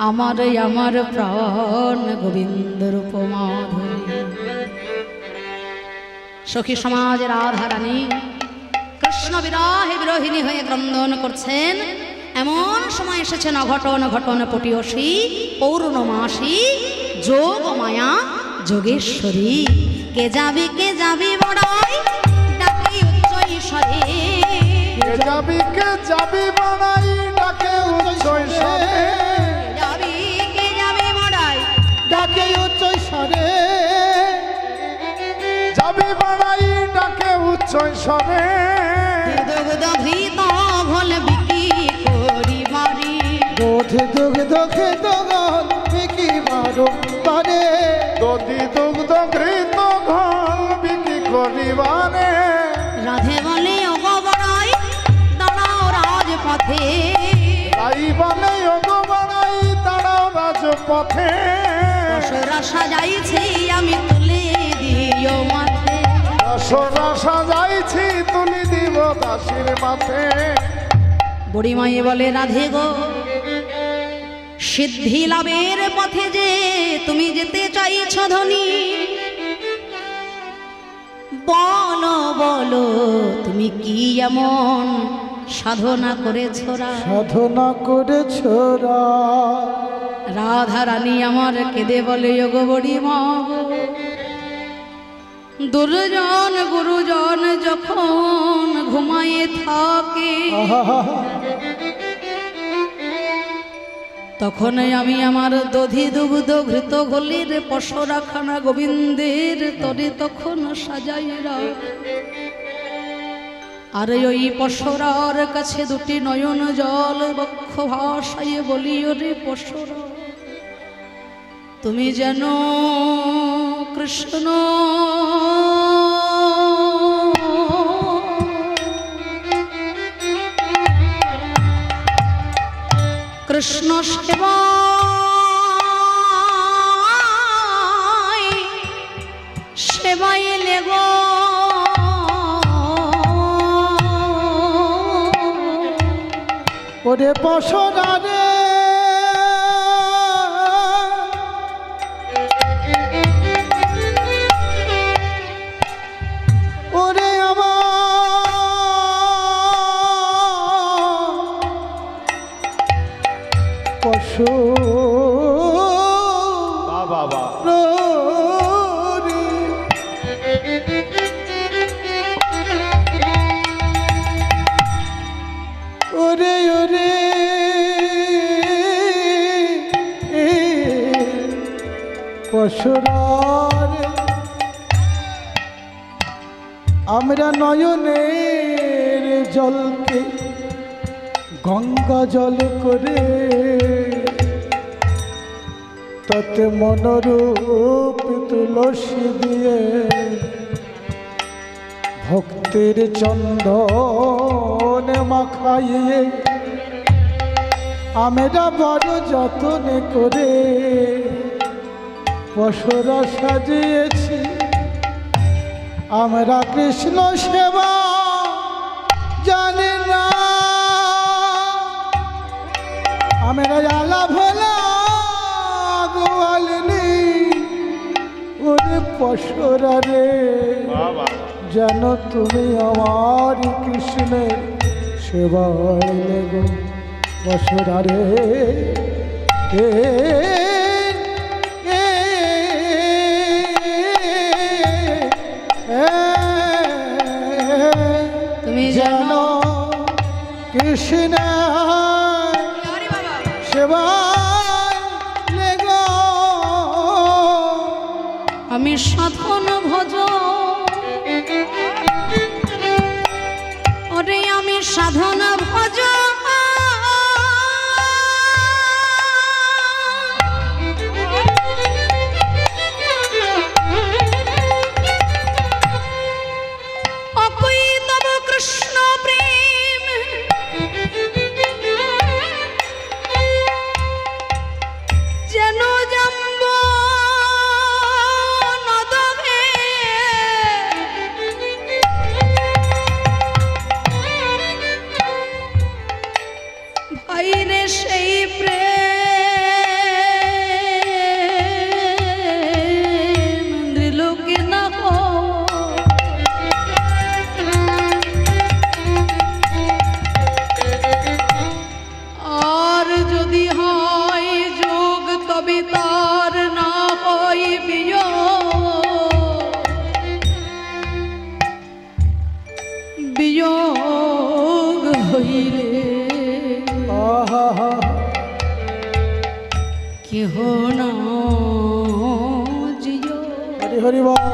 আমার প্রাণ গোবিন্দ রূপ মাধুরী। সখী সমাজের রাধা রানী কৃষ্ণ বিরহে বিরোহিনী হয়ে ক্রন্দন করছেন। এমন সময় এসেছেন অঘটন ঘটন পটিয়সী পৌর্ণমাসী যোগ মায়া যোগেশ্বরী। কে যাবি বড়াই ডাকে উচ্চ ঈশ্বরে, কে যাবি বড়াই ডাকে উচ্চ ঈশ্বরে, কে যাবি বড়াই ডাকে উচ্চ ঈশ্বরে, যাবি বড়াই ডাকে উচ্চ ঈশ্বরে। দুগ্ধ ঘৃত ঘোল বিকি করি বাড়ি, দুগ্ধ ঘৃত ঘোল বিকি বারে, দধি দুগ্ধ ঘৃত ঘোল বিক্রি করিবারে। রাধে বলে ওগো বড়াই দাঁড়াও রাজপথে, তাই বলে ওগো বড়াই দাঁড়াও রাজপথে। দশরা সাজাইছি আমি তুলে দিও মাথে, দশরা সাজাইছি তুলি দিব দাসীর মাথে। বুড়িমাই বলে রাধে গো সিদ্ধি লাভের পথে যে তুমি যেতে চাইছ ধনী, বলো তুমি কি এমন সাধনা করেছ? সাধনা করেছ রাধা রানী আমার কেঁদে বলে ওগো বুড়িমা গো, দুর্জন গুরুজন যখন ঘুমায়ে থাকে তখন আমি আমার দধি দুগ্ধ ঘৃত গলির পশরাখানা গোবিন্দের তরে তখন সাজাই রাখ। আর ওই পশরার কাছে দুটি নয়ন জল বক্ষ ভাষায় বলি ওরে পশরা তুমি যেন কৃষ্ণ কৃষ্ণ সেবাই লেগো ওরে পশরা রে, ওরে আমার পশু বাবা ওরে ওরে পশুরার আমরা নয়নের জলকে গঙ্গা জল করে তাতে মনোরূপ তুলসী দিয়ে ভক্তির চন্দন মাখাইয়ে আমরা বড় যত্ন করে পশুরা সাজিয়েছি। আমরা কৃষ্ণ সেবা জানি না, আমরা আলা ভোলা গোয়াল নেই। ওরে পশুরা রে, যেন তুমি আমার কৃষ্ণের সেবায় লেগো। পশুরা রে তুমি যেন কৃষ্ণ সেবায় লেগো। আমি সাধন ভজ ওরে আমি সাধন ভজ অকই তব কৃষ্ণ প্রেম যেন জম্ব নদে ভাইরে সেই প্রেম ত্রিলোকে না আর যদি হয় যোগ তবে তার না হয় বিয়োগ হইলে কেহ না জিয়। হরি হরি বল।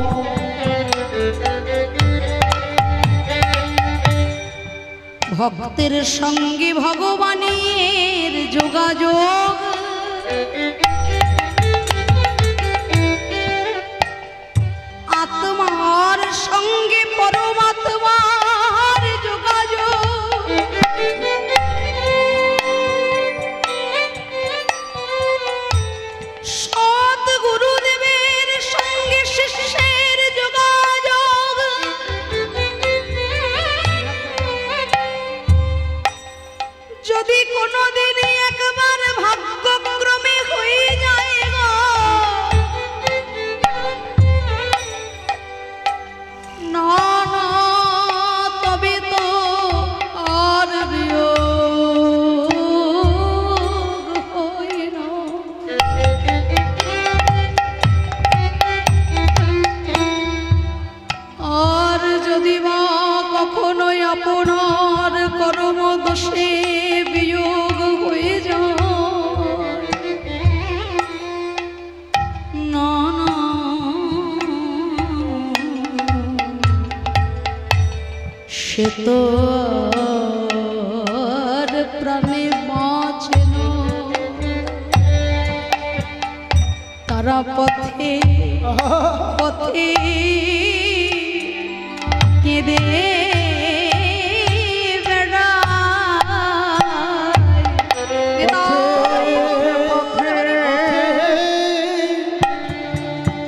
ভক্তের সঙ্গে ভগবানের যোগাযোগ আত্মার সঙ্গে পরমাত্মার যোগাযোগ সৎ গুরুদেবের সঙ্গে শিষ্যের যোগাযোগ যদি কোনোদিন একবার ভাগ্যক্রমে হয়ে যায় গো না না তবে তো আর বিয়োগ হয় না। আর যদি বা কখনোই আপনার কর্ম দোষে বিয়োগ হয়ে যায় না না সে তো আর প্রাণে বাঁচে না। তারা পথে পথে কেঁদে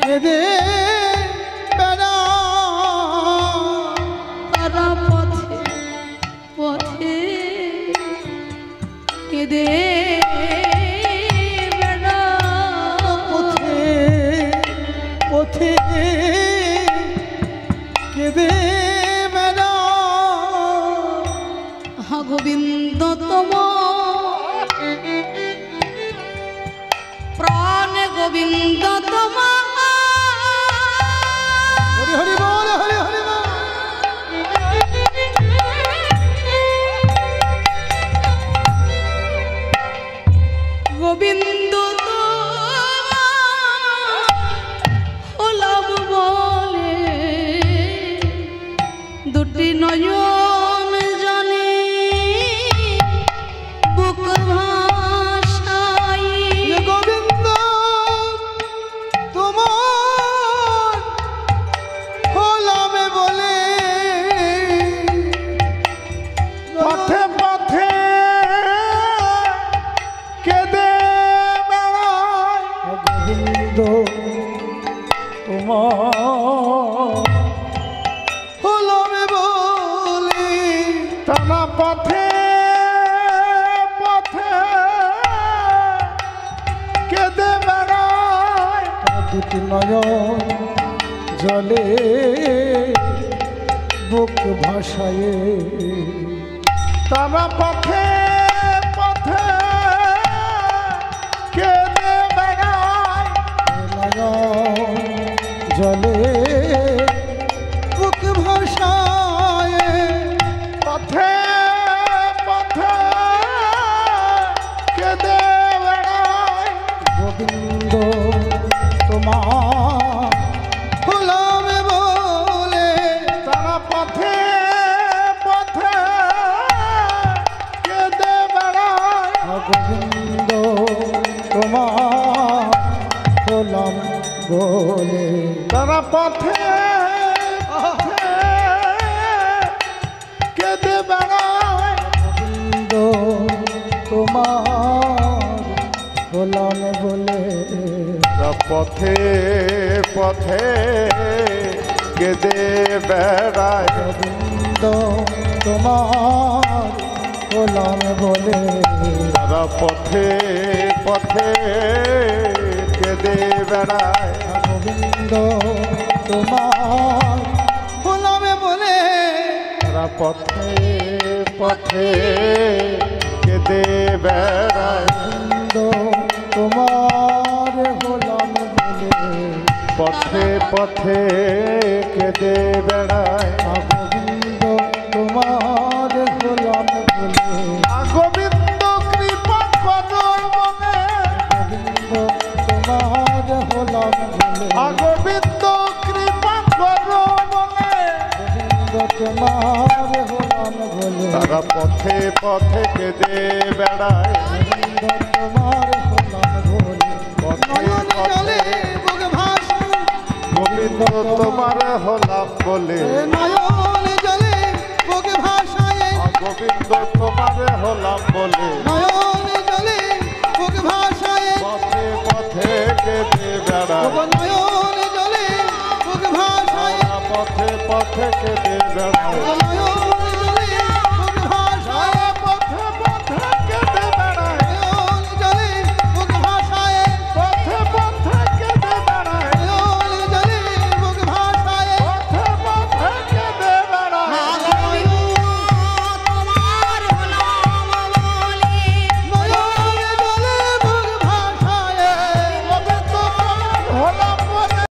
কেঁদে তারা পথে পথে কেঁদে পথে পথে কেঁদে বেড়া। গোবিন্দ তম প্রাণ গোবিন্দ তম হরি হরি বল হরি হরি বল। গোবিন্দ হলাম বলে দুটি নয়ন জানে বুক ভাষাই গোবিন্দ তোমার হলামে বলে পথে পথে কেঁদে বেড়ায় গোবিন্দ তোমার হলামে বলে টানা পথে পথে কেঁদে বেড়ায় দুটি নয়ন জলে বুক ভাষায়। টানা পথে পথে কেঁদে বেড়ায় নয়ন জলে বুক ভাষায়। তারা পথে পথে কেঁদে বেড়ায় গোবিন্দ তোমার গোলাম বলে তারা পথে পথে কেঁদে বেড়ায় গোবিন্দ তোমার গোলাম বলে তারা পথে পথে কেঁদে বেড়ায় গোবিন্দ তোমার গোলাম বলে তারা পথে পথে কেঁদে বেড়ায় গোবিন্দ তোমার গোলাম বলে পথে পথে কেঁদে বেড়ায় গোবিন্দ তোমার গোলাম বলে গোবিন্দ কৃপা করো মনে গোবিন্দ তোমার গোলাম বলে গোবিন্দ কৃপা করো মনে গোবিন্দ তোমার গোলাম বলে তারা পথে পথে কেঁদে বেড়ায় গোবিন্দ তোমার গোলাম বলে পথে পথে গোবিন্দ তোমার হলাম বলে নয়ন জলে বুক ভাষায় গোবিন্দ তোমার হলাম বলে নয়ন জলে বুক ভাষায় পথে পথে কেঁদে বেড়ায় নয়ন জলে বুক ভাষায় পথে পথে কেঁদে বেড়ায় নয়ন